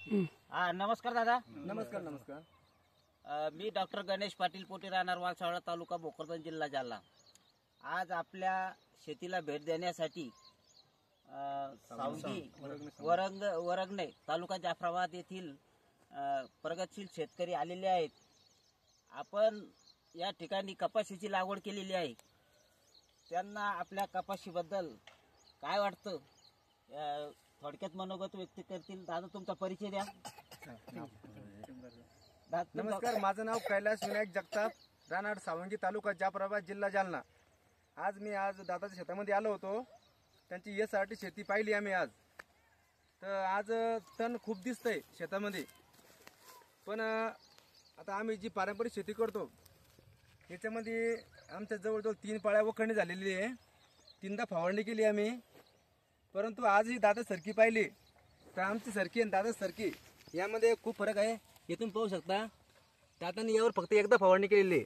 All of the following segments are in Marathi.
नमस्कार दादा. नमस्कार नमस्कार. मी डॉक्टर गणेश पाटील पोटी, राहणार वालसावळा, तालुका भोकरदन, जिल्हा जालना. आज आपल्या शेतीला भेट देण्यासाठी सावंगी वरंगणे तालुका जाफराबाद येथील प्रगतशील शेतकरी आलेले आहेत. आपण या ठिकाणी कपाशीची लागवड केलेली आहे. त्यांना आपल्या कपाशीबद्दल काय वाटतं थोडक्यात मनोगत व्यक्त करतील. दादा, तुमचा परिचय द्या. नमस्कार, माझं नाव कैलास विनायक जगताप, राहणार सावंगी, तालुका जाफराबाद, जिल्हा जालना. आज दादाच्या शेतामध्ये आलो होतो. त्यांची यासाठी शेती पाहिली आम्ही आज. तर आज तण खूप दिसतंय शेतामध्ये. पण आता आम्ही जी पारंपरिक शेती करतो याच्यामध्ये आमच्या जवळजवळ 3 पाळ्या वखरणी झालेली आहे. 3दा फवारणी केली आम्ही. परंतु आज ही दादा सरकी पाहिली तर आमची सरकी आणि दादा सरकी यामध्ये खूप फरक आहे. येथून पाहू शकता, दादांनी यावर फक्त एकदा फवारणी केलेली आहे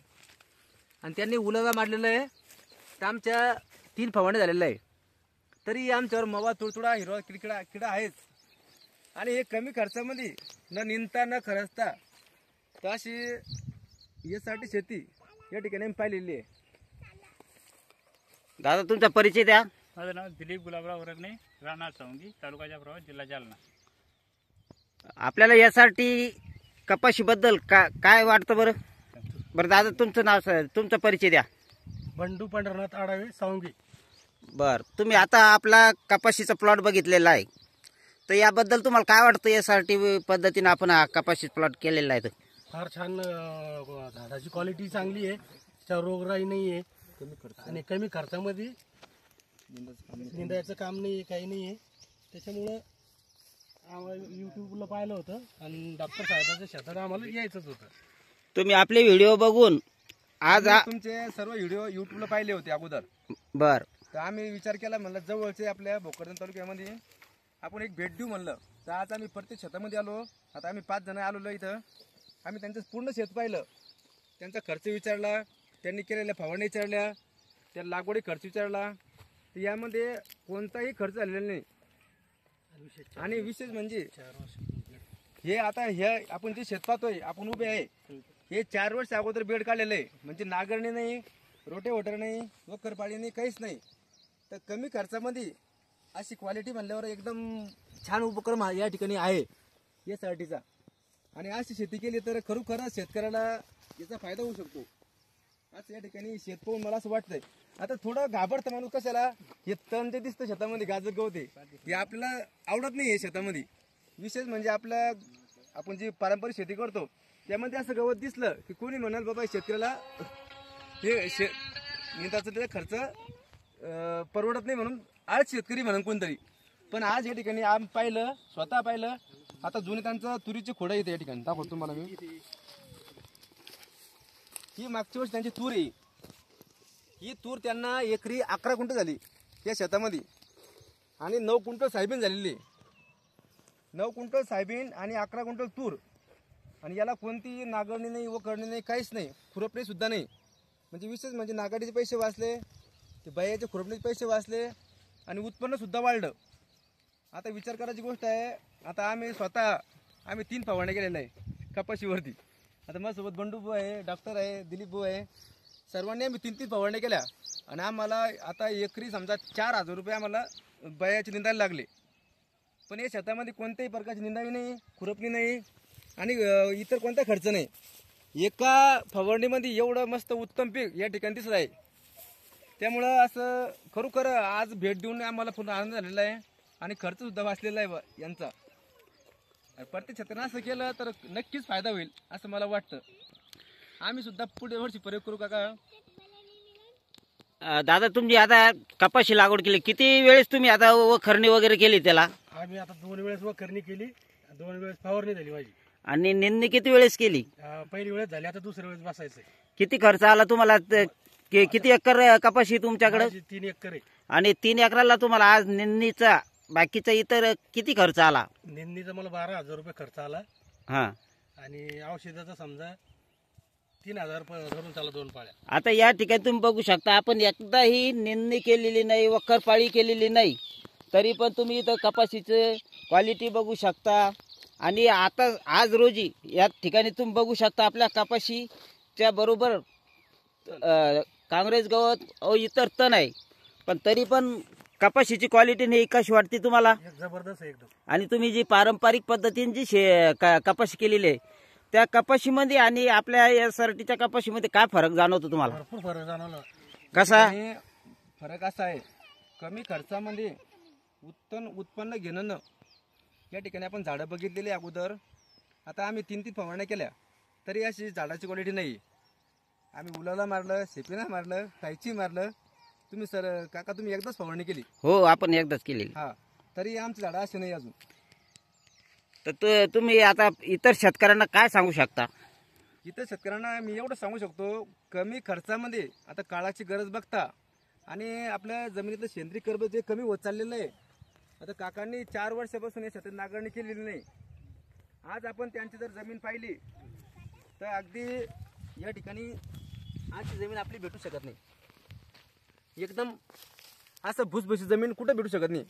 आणि त्यांनी उलाला मारलेलं आहे. तर आमच्या 3 फवारणी झालेलं आहे. तरी आमच्यावर मवा, तुडतुडा, हिरवा किडा आहेच. आणि हे कमी खर्चामध्ये न निंदता न खरचता तर अशी यासाठी शेती या ठिकाणी आम्ही पाहिलेली आहे. दादा, तुमचा परिचय द्या. माझं नाव दिलीप गुलाबराव वरगणे, राहणार सावंगी, तालुका जाफराबाद, जिल्हा जालना. आपल्याला यासाठी कपाशीबद्दल काय वाटतं बरं? दादा, तुमचं नाव, तुमचा परिचय द्या. बंडू पंढरनाथ आडावे, सावंगी. तुम्ही आता आपला कपाशीचा प्लॉट बघितलेला आहे, तर याबद्दल तुम्हाला काय वाटतं? यासाठी पद्धतीने आपण हा कपाशी प्लॉट केलेला आहे. फार छान झाडाची क्वालिटी चांगली आहे, त्याच्यावर रोगराई नाही आहे आणि कमी खर्चामध्ये निंदायचं काम नाही आहे, काही नाही आहे. त्याच्यामुळं आम्हाला यूट्यूबला पाहिलं होतं आणि डॉक्टर साहेबांच्या शेतात आम्हाला यायचंच होतं. तुम्ही आपले व्हिडिओ बघून आज तुमचे सर्व व्हिडिओ यूट्यूबला पाहिले होते अगोदर. तर आम्ही विचार केला, म्हणलं जवळचे आपल्या भोकरदन तालुक्यामध्ये आपण एक भेट देऊ म्हणलं. तर आज आम्ही प्रत्येक शेतामध्ये आलो. आता आम्ही 5 जण आलेलो इथं. आम्ही त्यांचं पूर्ण शेत पाहिलं, त्यांचा खर्च विचारला, त्यांनी केलेल्या फवारणी विचारल्या, त्या लागवडी खर्च विचारला. तर यामध्ये कोणताही खर्च झालेला नाही. आणि विशेष म्हणजे हे आता आपण जे शेत पाहतोय, आपण उभे आहे, हे 4 वर्ष अगोदर बेड काढलेलं आहे. म्हणजे नागरणी नाही, रोटेवटर नाही, वखरपाळी नाही, काहीच नाही. तर कमी खर्चामध्ये अशी क्वालिटी म्हणल्यावर एकदम छान उपक्रम या ठिकाणी आहे यासाठीचा. आणि अशी शेती केली तर खरोखर शेतकऱ्याला याचा फायदा होऊ शकतो. असं या ठिकाणी शेत पाहून मला असं वाटतंय. आता थोडं घाबरतं माणूस कशाला, हे तण जे दिसतं शेतामध्ये गाजर गवते, हे आपल्याला आवडत नाही. हे शेतामध्ये विशेष म्हणजे आपण जी पारंपरिक शेती करतो त्यामध्ये असं गवत दिसलं की कोणी म्हणाल बाबा शेतकऱ्याला हे निंदाचा त्याचा खर्च परवडत नाही, म्हणून आज शेतकरी म्हणून कोणतरी. पण आज या ठिकाणी आम्ही पाहिलं, स्वतः पाहिलं. आता जुने त्यांचं तुरीची खोडं येते या ठिकाणी, दाखवतो तुम्हाला मी. ही मागच्या वर्षी त्यांची तूर आहे. ही तूर त्यांना एकरी 11 क्विंटल झाली या शेतामध्ये आणि 9 क्विंटल सोयाबीन झालेली. 9 क्विंटल सोयाबीन आणि 11 क्विंटल तूर. आणि याला कोणती नागरणी नाही, वखरणी नाही, काहीच नाही, खुरपणी सुद्धा नाही. म्हणजे विशेष म्हणजे नागाडीचे पैसे वाचले, ते बायाचे खुरपणीचे पैसे वाचले आणि उत्पन्न सुद्धा वाढलं. आता विचार करायची गोष्ट आहे. आता आम्ही 3 फवारणी केलेल्या आहे कपाशीवरती. आता माझ्यासोबत बंडू भाऊ आहे, डॉक्टर आहे, दिलीप भाऊ आहे. सर्वांनी आम्ही 3 फवारणी केल्या आणि आम्हाला आता एकरी समजा 4000 रुपये आम्हाला बायाचे निंदायला लागले. पण या शेतामध्ये कोणत्याही प्रकारची निंदाई नाही, खुरपणी नाही आणि इतर कोणता खर्च नाही. एका फवारणीमध्ये एवढं मस्त उत्तम पीक या ठिकाणी दिसत आहे. त्यामुळं असं खरोखर आज भेट देऊन आम्हाला पूर्ण आनंद झालेला आहे आणि खर्च सुद्धा वाचलेला आहे यांचा. प्रत्येक शेतकऱ्यांना असं केलं तर नक्कीच फायदा होईल असं मला वाटतं. आम्ही सुद्धा पुढे वर्षी प्रयोग करू काका. दादा, तुम्ही आता कपाशी लागवड केली, किती वेळेस तुम्ही आता वखरणी वगैरे केली त्याला? आम्ही आता 2 वेळेस वखरणी केली, 2 वेळेस फवारणी झाली माझी. आणि निंदणी किती वेळेस केली? पहिली वेळेस झाली, आता दुसऱ्या वेळेस बसायचंय. किती खर्च आला तुम्हाला? किती एकर कपाशी तुमच्याकडे? 3 एकर आहे. आणि 3 एकराला तुम्हाला आज निंदणीचा बाकीचा इतर किती खर्च आला? निंदणीचा मला 12,000 रुपये खर्च आला. हा. आणि औषधाचा समजा 3000 धरून चालू 2 पाळ्या. आता या ठिकाणी तुम्ही बघू शकता, आपण एकदाही निंदणी केलेली नाही, वखरपाळी केलेली नाही, तरी पण तुम्ही इथं कपाशीचे क्वालिटी बघू शकता. आणि आता आज रोजी या ठिकाणी तुम्ही बघू शकता आपल्या कपाशीच्या बरोबर काँग्रेस गवत इतर तण आहे, पण तरी पण कपाशीची क्वालिटी नाही कशी वाटते तुम्हाला? जबरदस्त आहे एकदम. आणि तुम्ही जी पारंपरिक पद्धतीने जी कपाशी केलेली आहे त्या कपाशीमध्ये आणि आपल्या या सरटीच्या कपाशीमध्ये काय फरक जाणवतो तुम्हाला? भरपूर फरक जाणवला. कसा? आणि फरक असा आहे, कमी खर्चामध्ये उत्पन्न घेणं न या ठिकाणी आपण झाडं बघितलेली अगोदर. आता आम्ही 3 फवारण्या केल्या तरी अशी झाडाची क्वालिटी नाही. आम्ही उलाला मारलं, शेपीला मारलं, कायची मारलं. तुम्ही सर काका तुम्ही एकदाच फवारणी केली? हो, आपण एकदाच केलेली. हा, तरी आमची झाडं अशी नाही अजून. तर तुम्ही आता इतर शेतकऱ्यांना काय सांगू शकता? इतर शेतकऱ्यांना मी एवढं सांगू शकतो, कमी खर्चामध्ये आता काळाची गरज बघता आणि आपल्या जमिनीतलं सेंद्रिय कर्ब जे कमी होत चाललेलं आहे. आता काकांनी 4 वर्षापासून या शेतात नांगरणी केलेली नाही. आज आपण त्यांची जर जमीन पाहिली तर अगदी या ठिकाणी आजची जमीन आपली भेटू शकत नाही. एकदम असं भुसभुशीत जमीन कुठं भेटू शकत नाही.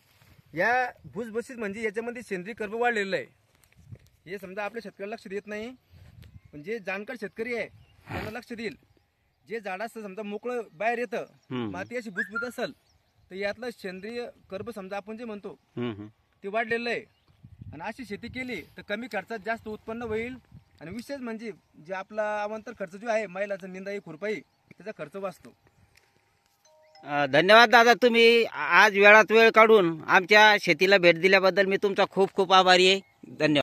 या भुसभुशीत म्हणजे याच्यामध्ये सेंद्रिय कर्ब वाढलेलं आहे. हे समजा आपल्या शेतकऱ्याला लक्ष देत नाही, पण जे जाणकार शेतकरी आहे त्यांना लक्ष देईल. जे झाडाचं समजा मोकळं बाहेर येतं, माती अशी भुसभुशीत असेल तर यातलं सेंद्रिय कर्ब समजा आपण जे म्हणतो ते वाढलेलं आहे. आणि अशी शेती केली तर कमी खर्चात जास्त उत्पन्न होईल. आणि विशेष म्हणजे जे आपला अवांतर खर्च जो आहे, मैलाचा निंदाई खुरपाई, त्याचा खर्च वाचतो. धन्यवाद दादा, तुम्ही आज वेळात वेळ काढून आमच्या शेतीला भेट दिल्याबद्दल मी तुमचा खूप खूप आभारी आहे. धन्यवाद.